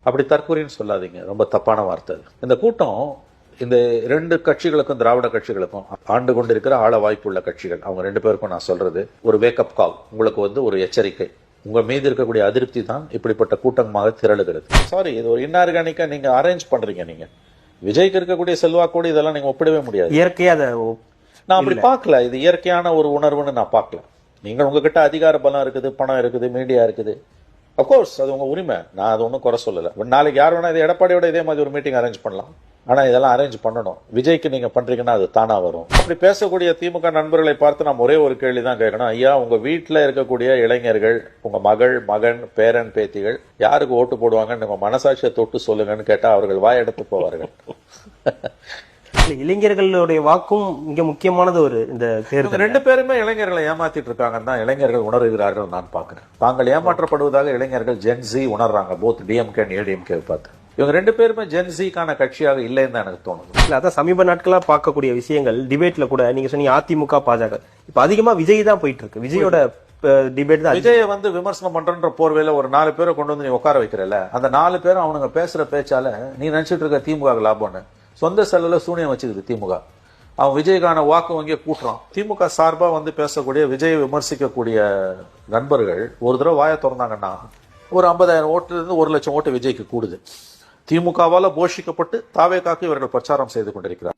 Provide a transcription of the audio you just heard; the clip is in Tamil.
அப்படி தற்கொலைன்னு சொல்லாதீங்க, ரொம்ப தப்பான வார்த்தை. இந்த கூட்டம் இந்த ரெண்டு கட்சிகளுக்கும், திராவிட கட்சிகளுக்கும், ஆண்டு கொண்டிருக்கிற ஆள வாய்ப்புள்ள கட்சிகள், அவங்க ரெண்டு பேருக்கும் நான் சொல்றது ஒரு வேக்கப் கால், உங்களுக்கு ஒரு எச்சரிக்கை. உங்க மீது இருக்கக்கூடிய அதிருப்தி தான் இப்படிப்பட்ட கூட்டமாக திரளுகிறது. சாரி, இது ஒரு இன்ஆர்கானிக்கா நீங்க அரேஞ்ச் பண்றீங்க. நீங்க விஜய்க்கு இருக்கக்கூடிய செல்வாக்கோடு இதெல்லாம் நீங்க ஒப்பிடவே முடியாது. இயற்கையா நான் அப்படி பார்க்கல. இது இயற்கையான ஒரு உணர்வுன்னு நான் பார்க்கல. நீங்கள் உங்ககிட்ட அதிகார பலம் இருக்குது, பணம் இருக்குது, மீடியா இருக்குது. அப்கோர்ஸ் அது உங்க உரிமை, நான் அது ஒன்றும் குறை சொல்லலை. நாளைக்கு யார் வேணா இது எடப்பாடியோட இதே மாதிரி ஒரு மீட்டிங் அரேஞ்ச் பண்ணலாம். ஆனால் இதெல்லாம் அரேஞ்ச் பண்ணணும். விஜய்க்கு நீங்க பண்றீங்கன்னா அது தானா வரும். அப்படி பேசக்கூடிய திமுக நண்பர்களை பார்த்து நாம் ஒரே ஒரு கேள்வி தான் கேட்கணும். ஐயா, உங்க வீட்டில் இருக்கக்கூடிய இளைஞர்கள், உங்க மகள், மகன், பேரன், பேத்திகள் யாருக்கு ஓட்டு போடுவாங்கன்னு உங்க மனசாட்சியை தொட்டு சொல்லுங்கன்னு கேட்டா அவர்கள் வாயெடுத்து போவார்கள். இளைஞர்களுடைய வாக்கும் இங்க முக்கியமானது. ஒரு இந்த தேர்தல் ரெண்டு பேருமே இளைஞர்களை ஏமாத்திட்டு இருக்காங்கன்னு தான் இளைஞர்கள் உணர்கிறார்கள் நான் பாக்குறேன். தாங்கள் ஏமாற்றப்படுவதாக இளைஞர்கள் ஜென்சி உணர்றாங்க, போத் டிஎம்கே அண்ட் ஏடிஎம்கே பார்த்து. இவங்க ரெண்டு பேருமே ஜென்சிக்கான கட்சியாக இல்லைன்னு தான் எனக்கு தோணுது. இல்ல, அதான் சமீப நாட்களா பார்க்கக்கூடிய விஷயங்கள். டிபேட்ல கூட நீங்க சொன்னீங்க அதிமுக பாஜக, இப்ப அதிகமா விஜய் தான் போயிட்டு இருக்கு. விஜயோட டிபேட் தான். விஜயை விமர்சனம் பண்றன்ற போர்வையில ஒரு 4 பேரை கொண்டு வந்து நீ உட்கார வைக்கிறல, அந்த 4 பேரும் அவனுங்க பேசுற பேச்சால நீ நினைச்சிட்டு இருக்க திமுக லாபம்னு சொந்த செலவுல சூனியம் வச்சுக்குது திமுக. அவன் விஜய்க்கான வாக்கு வங்கிய கூட்டுறான். திமுக சார்பா பேசக்கூடிய, விஜயை விமர்சிக்கக்கூடிய நண்பர்கள் ஒரு தடவை வாயை திறந்தாங்கன்னா ஒரு 50,000 ஓட்டுல இருந்து 1 லட்சம் ஓட்டு விஜய்க்கு கூடுது. திமுகவால போஷிக்கப்பட்டு தாவேக்காக்கு இவர்கள் பிரச்சாரம் செய்து கொண்டிருக்கிறார்.